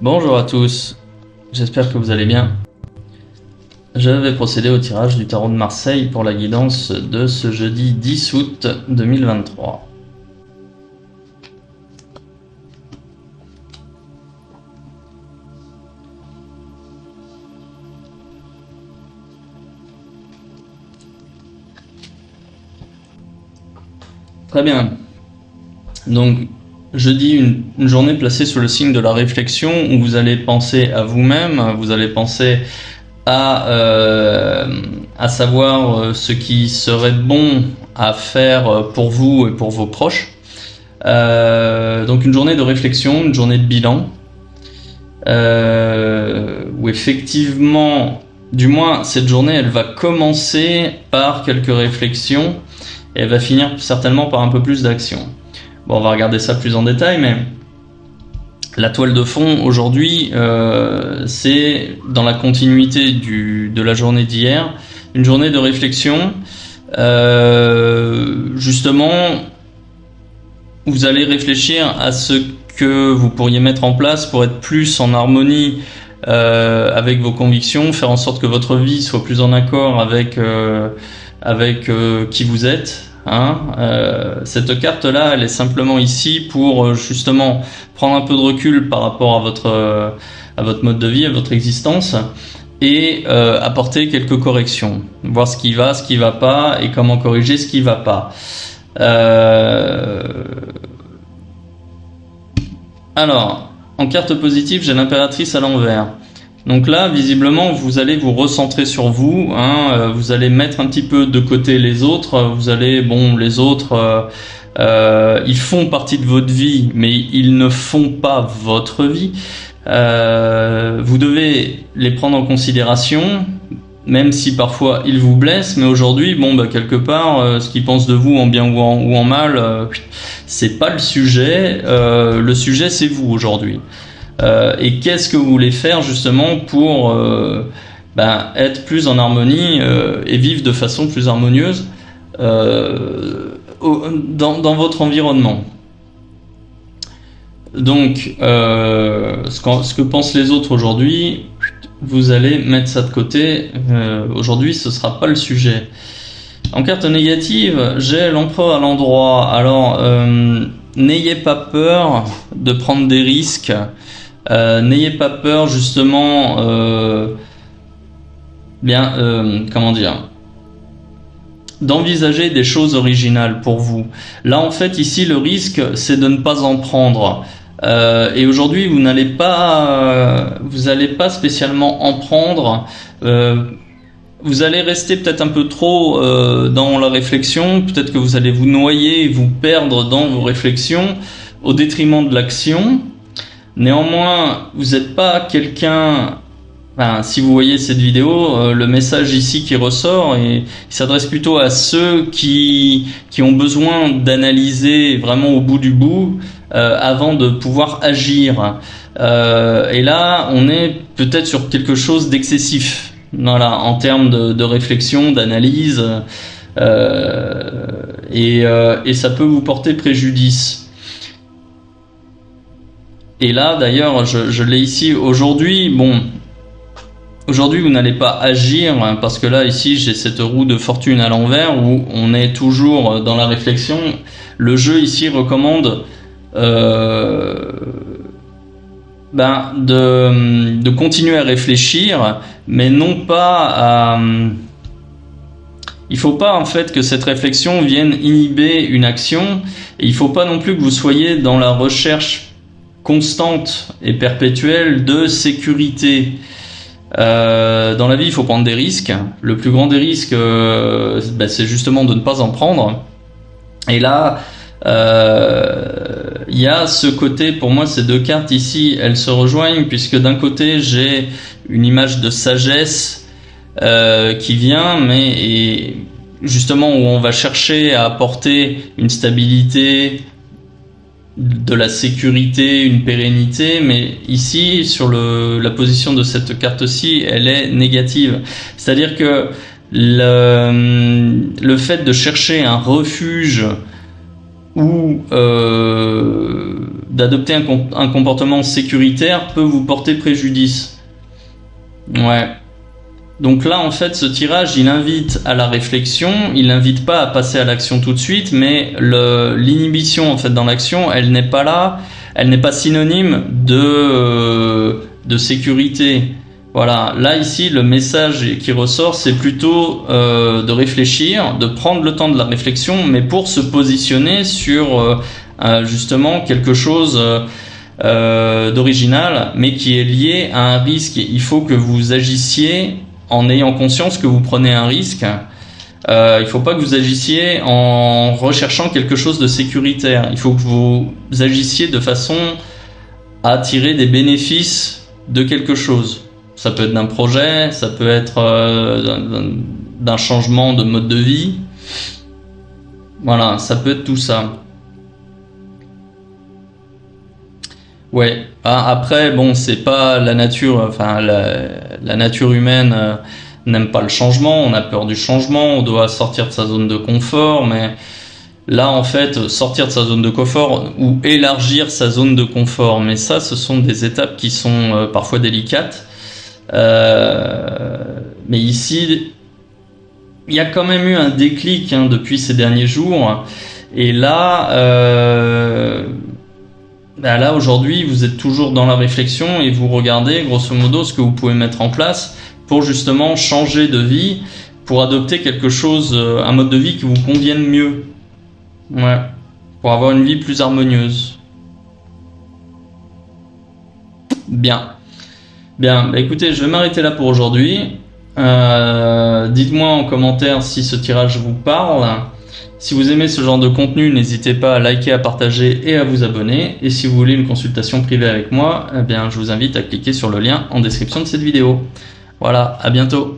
Bonjour à tous, j'espère que vous allez bien. Je vais procéder au tirage du tarot de Marseille pour la guidance de ce jeudi 10 août 2023. Très bien. Donc, jeudi, une journée placée sous le signe de la réflexion où vous allez penser à vous-même, vous allez penser à savoir ce qui serait bon à faire pour vous et pour vos proches. Donc une journée de réflexion, une journée de bilan, où effectivement, du moins cette journée, elle va commencer par quelques réflexions et elle va finir certainement par un peu plus d'action. Bon, on va regarder ça plus en détail, mais la toile de fond aujourd'hui, c'est dans la continuité de la journée d'hier, une journée de réflexion. Justement, vous allez réfléchir à ce que vous pourriez mettre en place pour être plus en harmonie avec vos convictions, faire en sorte que votre vie soit plus en accord avec qui vous êtes. Cette carte-là, elle est simplement ici pour justement prendre un peu de recul par rapport à votre mode de vie, à votre existence, et apporter quelques corrections, voir ce qui va pas, et comment corriger ce qui va pas. Alors, en carte positive, j'ai l'impératrice à l'envers. Donc là, visiblement, vous allez vous recentrer sur vous, vous allez mettre un petit peu de côté les autres, les autres, ils font partie de votre vie, mais ils ne font pas votre vie. Vous devez les prendre en considération, même si parfois ils vous blessent, mais aujourd'hui, quelque part, ce qu'ils pensent de vous en bien ou en mal, c'est pas le sujet c'est vous aujourd'hui. Et qu'est-ce que vous voulez faire justement pour être plus en harmonie et vivre de façon plus harmonieuse dans votre environnement. Donc, ce que pensent les autres aujourd'hui, vous allez mettre ça de côté. Aujourd'hui, ce sera pas le sujet. En carte négative, j'ai l'empereur à l'endroit. Alors, n'ayez pas peur de prendre des risques. N'ayez pas peur justement d'envisager des choses originales pour vous. Là en fait ici le risque c'est de ne pas en prendre. Et aujourd'hui vous n'allez pas spécialement en prendre. Vous allez rester peut-être un peu trop dans la réflexion, peut-être que vous allez vous noyer et vous perdre dans vos réflexions au détriment de l'action. Néanmoins, vous n'êtes pas quelqu'un... si vous voyez cette vidéo, le message ici qui ressort, et il s'adresse plutôt à ceux qui ont besoin d'analyser vraiment au bout du bout avant de pouvoir agir. Et là, on est peut-être sur quelque chose d'excessif, voilà, en termes de réflexion, d'analyse, et ça peut vous porter préjudice. Et là, d'ailleurs, je l'ai ici aujourd'hui. Aujourd'hui, vous n'allez pas agir parce que là, ici, j'ai cette roue de fortune à l'envers où on est toujours dans la réflexion. Le jeu ici recommande de continuer à réfléchir, mais non pas à... Il faut pas en fait que cette réflexion vienne inhiber une action, et il faut pas non plus que vous soyez dans la recherche constante et perpétuelle de sécurité. Dans la vie, il faut prendre des risques. Le plus grand des risques, c'est justement de ne pas en prendre. Et là, il y a ce côté, pour moi, ces deux cartes ici, elles se rejoignent, puisque d'un côté, j'ai une image de sagesse qui vient, et justement où on va chercher à apporter une stabilité, de la sécurité, une pérennité, mais ici sur la position de cette carte-ci, elle est négative. C'est-à-dire que le fait de chercher un refuge où d'adopter un comportement sécuritaire peut vous porter préjudice. Ouais. Donc là, en fait, ce tirage, il invite à la réflexion, il n'invite pas à passer à l'action tout de suite, mais l'inhibition, en fait, dans l'action, elle n'est pas là, elle n'est pas synonyme de sécurité. Voilà. Là, ici, le message qui ressort, c'est plutôt de réfléchir, de prendre le temps de la réflexion, mais pour se positionner sur justement quelque chose d'original, mais qui est lié à un risque. Il faut que vous agissiez en ayant conscience que vous prenez un risque. Il ne faut pas que vous agissiez en recherchant quelque chose de sécuritaire. Il faut que vous agissiez de façon à tirer des bénéfices de quelque chose. Ça peut être d'un projet, ça peut être d'un changement de mode de vie. Voilà, ça peut être tout ça. Ouais. Après, bon, c'est pas la nature. Enfin, la nature humaine n'aime pas le changement. On a peur du changement. On doit sortir de sa zone de confort. Mais là, en fait, sortir de sa zone de confort ou élargir sa zone de confort. Mais ça, ce sont des étapes qui sont parfois délicates. Mais ici, il y a quand même eu un déclic depuis ces derniers jours. Et là. Là aujourd'hui vous êtes toujours dans la réflexion et vous regardez grosso modo ce que vous pouvez mettre en place pour justement changer de vie, pour adopter quelque chose, un mode de vie qui vous convienne mieux. Ouais, pour avoir une vie plus harmonieuse. Bien. Bah écoutez, je vais m'arrêter là pour aujourd'hui. Dites-moi en commentaire si ce tirage vous parle. Si vous aimez ce genre de contenu, n'hésitez pas à liker, à partager et à vous abonner. Et si vous voulez une consultation privée avec moi, eh bien, je vous invite à cliquer sur le lien en description de cette vidéo. Voilà, à bientôt.